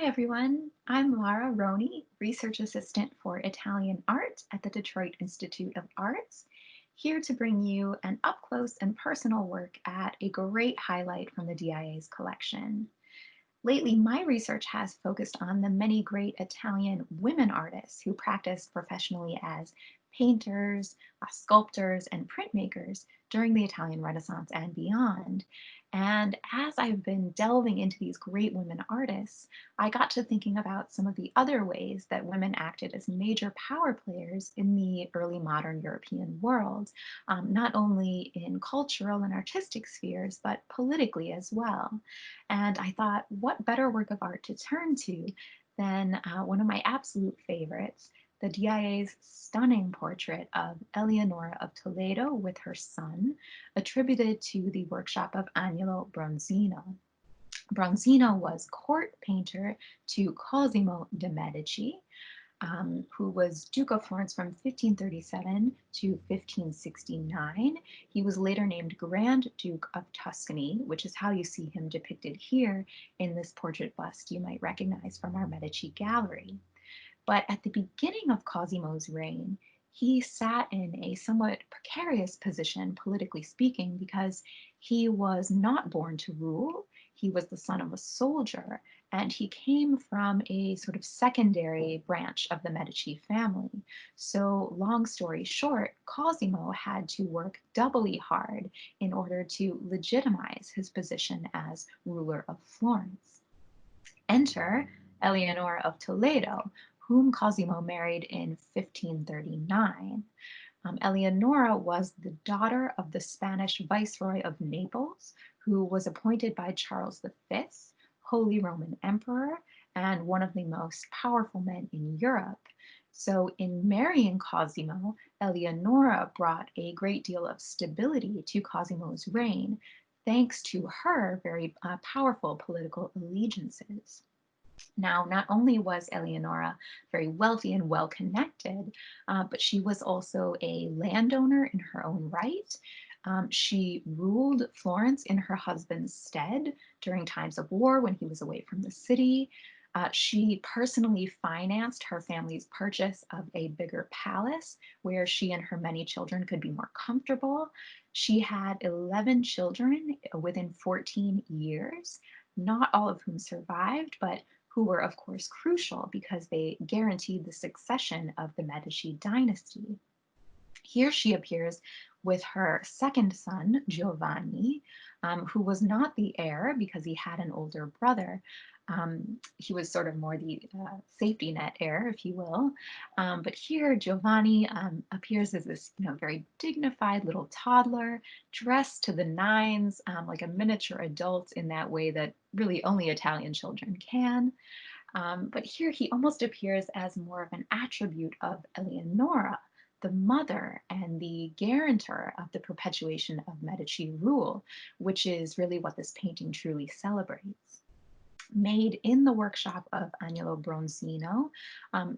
Hi everyone, I'm Lara Roney, Research Assistant for Italian Art at the Detroit Institute of Arts, here to bring you an up-close and personal work at a great highlight from the DIA's collection. Lately, my research has focused on the many great Italian women artists who practiced professionally as painters, sculptors, and printmakers during the Italian Renaissance and beyond. And as I've been delving into these great women artists, I got to thinking about some of the other ways that women acted as major power players in the early modern European world, not only in cultural and artistic spheres, but politically as well. And I thought, what better work of art to turn to than one of my absolute favorites, the DIA's stunning portrait of Eleonora of Toledo with her son, attributed to the workshop of Agnolo Bronzino. Bronzino was court painter to Cosimo de' Medici, who was Duke of Florence from 1537 to 1569. He was later named Grand Duke of Tuscany, which is how you see him depicted here in this portrait bust you might recognize from our Medici gallery. But at the beginning of Cosimo's reign, he sat in a somewhat precarious position, politically speaking, because he was not born to rule. He was the son of a soldier, and he came from a sort of secondary branch of the Medici family. So, long story short, Cosimo had to work doubly hard in order to legitimize his position as ruler of Florence. Enter Eleonora of Toledo, whom Cosimo married in 1539. Eleonora was the daughter of the Spanish Viceroy of Naples, who was appointed by Charles V, Holy Roman Emperor, and one of the most powerful men in Europe. So, in marrying Cosimo, Eleonora brought a great deal of stability to Cosimo's reign, thanks to her very powerful political allegiances. Now, not only was Eleonora very wealthy and well connected, but she was also a landowner in her own right. She ruled Florence in her husband's stead during times of war when he was away from the city. She personally financed her family's purchase of a bigger palace where she and her many children could be more comfortable. She had 11 children within 14 years, not all of whom survived, but who were, of course, crucial because they guaranteed the succession of the Medici dynasty. Here she appears with her second son, Giovanni, who was not the heir because he had an older brother. He was sort of more the safety net heir, if you will. But here, Giovanni appears as this, very dignified little toddler, dressed to the nines, like a miniature adult in that way that really only Italian children can. But here he almost appears as more of an attribute of Eleonora, the mother and the guarantor of the perpetuation of Medici rule, which is really what this painting truly celebrates. Made in the workshop of Agnolo Bronzino,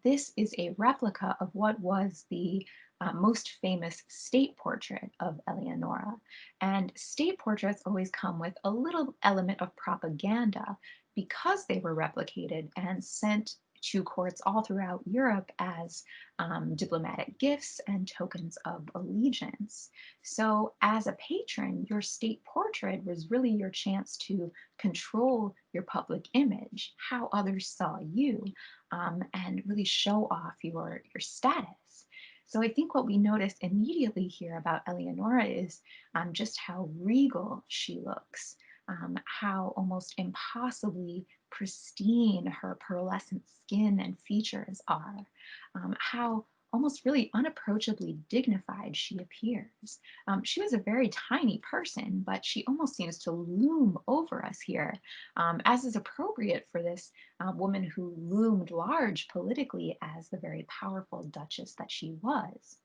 this is a replica of what was the most famous state portrait of Eleonora. And state portraits always come with a little element of propaganda because they were replicated and sent to courts all throughout Europe as diplomatic gifts and tokens of allegiance. So, as a patron, your state portrait was really your chance to control your public image, how others saw you, and really show off your status. So I think what we notice immediately here about Eleonora is just how regal she looks, how almost impossibly pristine her pearlescent skin and features are, how almost really unapproachably dignified she appears. She was a very tiny person, but she almost seems to loom over us here, as is appropriate for this woman who loomed large politically as the very powerful duchess that she was.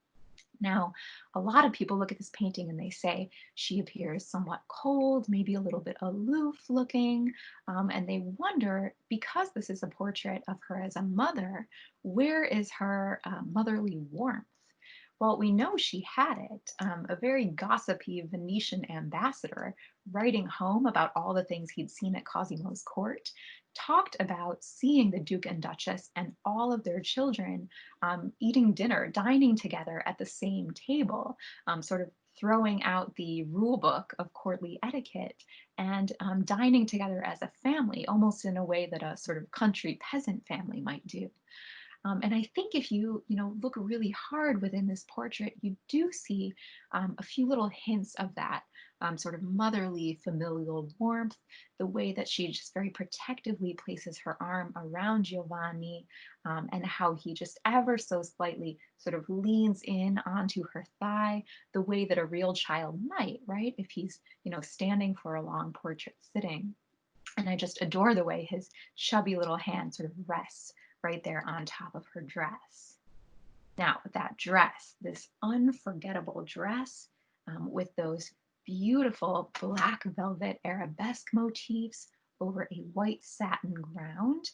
Now, a lot of people look at this painting and they say she appears somewhat cold, maybe a little bit aloof looking, and they wonder, because this is a portrait of her as a mother, where is her motherly warmth? Well, we know she had it. A very gossipy Venetian ambassador, writing home about all the things he'd seen at Cosimo's court, talked about seeing the Duke and Duchess and all of their children eating dinner, dining together at the same table, sort of throwing out the rule book of courtly etiquette and dining together as a family, almost in a way that a sort of country peasant family might do. And I think if you look really hard within this portrait, you do see a few little hints of that sort of motherly familial warmth, the way that she just very protectively places her arm around Giovanni, and how he just ever so slightly sort of leans in onto her thigh, the way that a real child might, right? If he's standing for a long portrait sitting. And I just adore the way his chubby little hand sort of rests right there on top of her dress. Now, that dress, this unforgettable dress with those beautiful black velvet arabesque motifs over a white satin ground.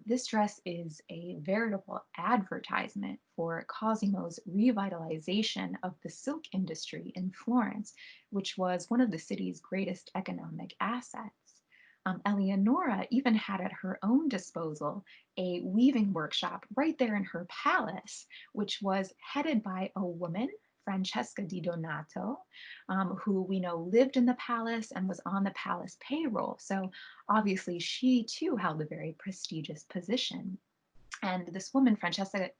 This dress is a veritable advertisement for Cosimo's revitalization of the silk industry in Florence, which was one of the city's greatest economic assets. Eleonora even had at her own disposal a weaving workshop right there in her palace, which was headed by a woman, Francesca di Donato, who we know lived in the palace and was on the palace payroll. So obviously, she too held a very prestigious position. And this woman, Francesca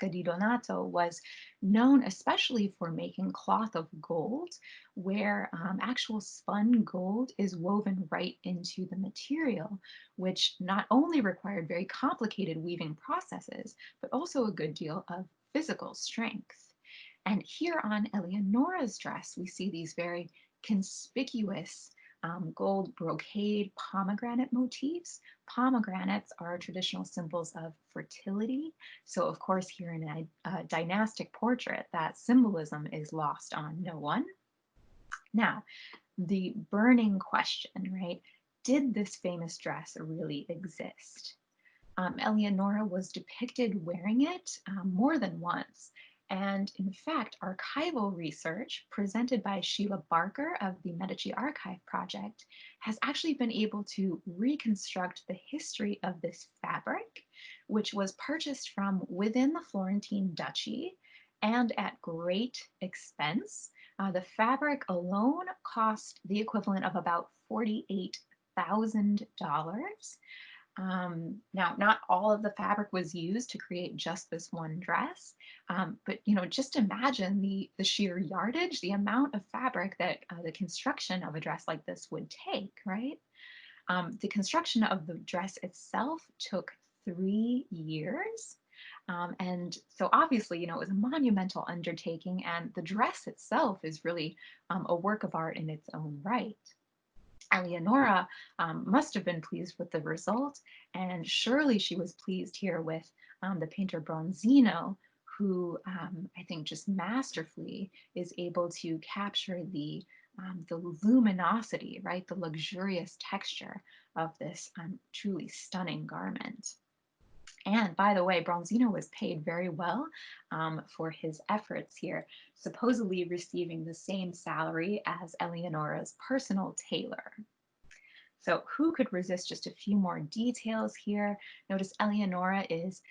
di Donato, was known especially for making cloth of gold, where actual spun gold is woven right into the material, which not only required very complicated weaving processes, but also a good deal of physical strength. And here on Eleonora's dress, we see these very conspicuous gold brocade pomegranate motifs. Pomegranates are traditional symbols of fertility. So, of course, here in a dynastic portrait, that symbolism is lost on no one. Now, the burning question, right? Did this famous dress really exist? Eleonora was depicted wearing it more than once. And in fact, archival research presented by Sheila Barker of the Medici Archive Project has actually been able to reconstruct the history of this fabric, which was purchased from within the Florentine duchy and at great expense. The fabric alone cost the equivalent of about $48,000. Now, not all of the fabric was used to create just this one dress, but just imagine the sheer yardage, the amount of fabric that the construction of a dress like this would take, right? The construction of the dress itself took 3 years. And so obviously, it was a monumental undertaking, and the dress itself is really a work of art in its own right. Eleonora must have been pleased with the result, and surely she was pleased here with the painter Bronzino, who I think just masterfully is able to capture the luminosity, right, the luxurious texture of this truly stunning garment. And by the way, Bronzino was paid very well for his efforts here, supposedly receiving the same salary as Eleonora's personal tailor. So who could resist just a few more details here? Notice Eleonora is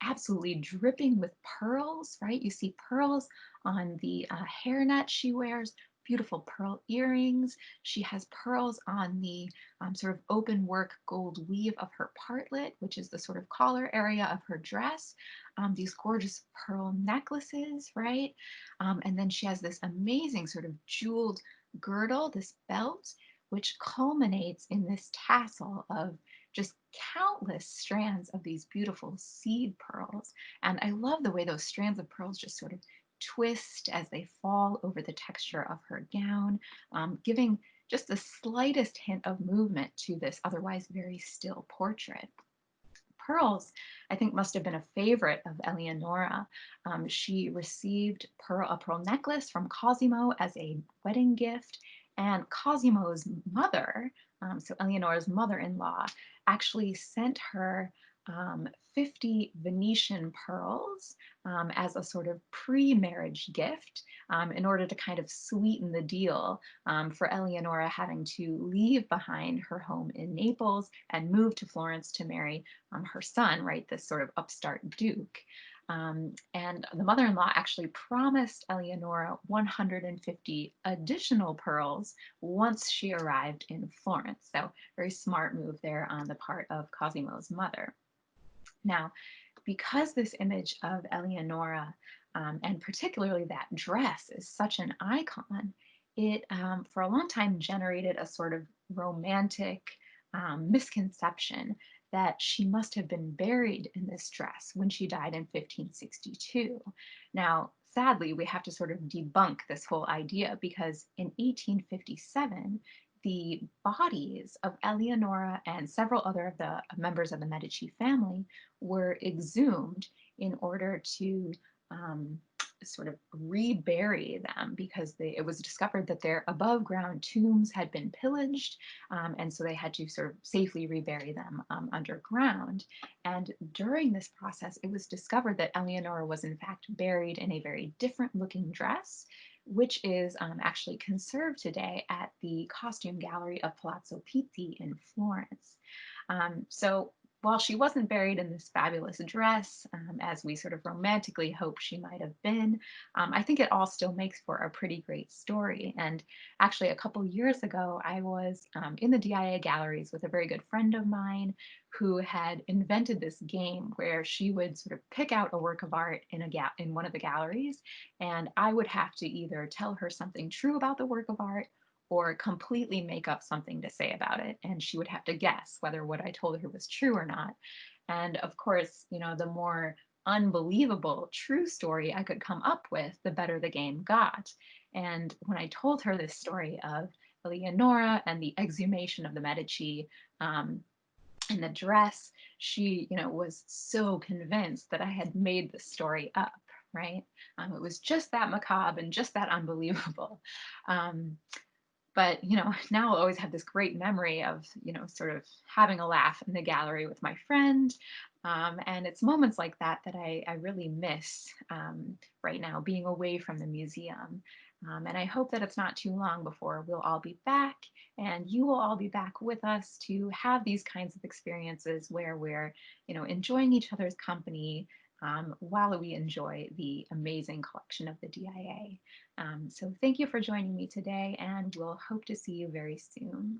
absolutely dripping with pearls, right? You see pearls on the hairnet she wears, beautiful pearl earrings. She has pearls on the sort of open work gold weave of her partlet, which is the sort of collar area of her dress. These gorgeous pearl necklaces, right? And then she has this amazing sort of jeweled girdle, this belt, which culminates in this tassel of just countless strands of these beautiful seed pearls. And I love the way those strands of pearls just sort of twist as they fall over the texture of her gown, giving just the slightest hint of movement to this otherwise very still portrait. Pearls, I think, must have been a favorite of Eleonora. She received a pearl necklace from Cosimo as a wedding gift, and Cosimo's mother, so Eleonora's mother-in-law, actually sent her um, 50 Venetian pearls as a sort of pre-marriage gift in order to kind of sweeten the deal for Eleonora having to leave behind her home in Naples and move to Florence to marry her son, right, this sort of upstart duke. And the mother-in-law actually promised Eleonora 150 additional pearls once she arrived in Florence. So very smart move there on the part of Cosimo's mother. Now, because this image of Eleonora, and particularly that dress, is such an icon, it for a long time generated a sort of romantic misconception that she must have been buried in this dress when she died in 1562. Now, sadly, we have to sort of debunk this whole idea because in 1857, the bodies of Eleonora and several other of the members of the Medici family were exhumed in order to um, sort of rebury them because it was discovered that their above ground tombs had been pillaged, and so they had to sort of safely rebury them underground. And during this process, it was discovered that Eleonora was in fact buried in a very different looking dress, which is actually conserved today at the Costume Gallery of Palazzo Pitti in Florence. So while she wasn't buried in this fabulous dress, as we sort of romantically hope she might have been, I think it all still makes for a pretty great story. And actually, a couple years ago, I was in the DIA galleries with a very good friend of mine who had invented this game where she would sort of pick out a work of art in one of the galleries, and I would have to either tell her something true about the work of art or completely make up something to say about it. And she would have to guess whether what I told her was true or not. And of course, the more unbelievable true story I could come up with, the better the game got. And when I told her this story of Eleonora and the exhumation of the Medici in the dress, she, was so convinced that I had made the story up, right? It was just that macabre and just that unbelievable. Um, but now I'll always have this great memory of sort of having a laugh in the gallery with my friend, and it's moments like that that I really miss right now, being away from the museum. And I hope that it's not too long before we'll all be back and you will all be back with us to have these kinds of experiences where we're enjoying each other's company while we enjoy the amazing collection of the DIA. So thank you for joining me today, and we'll hope to see you very soon.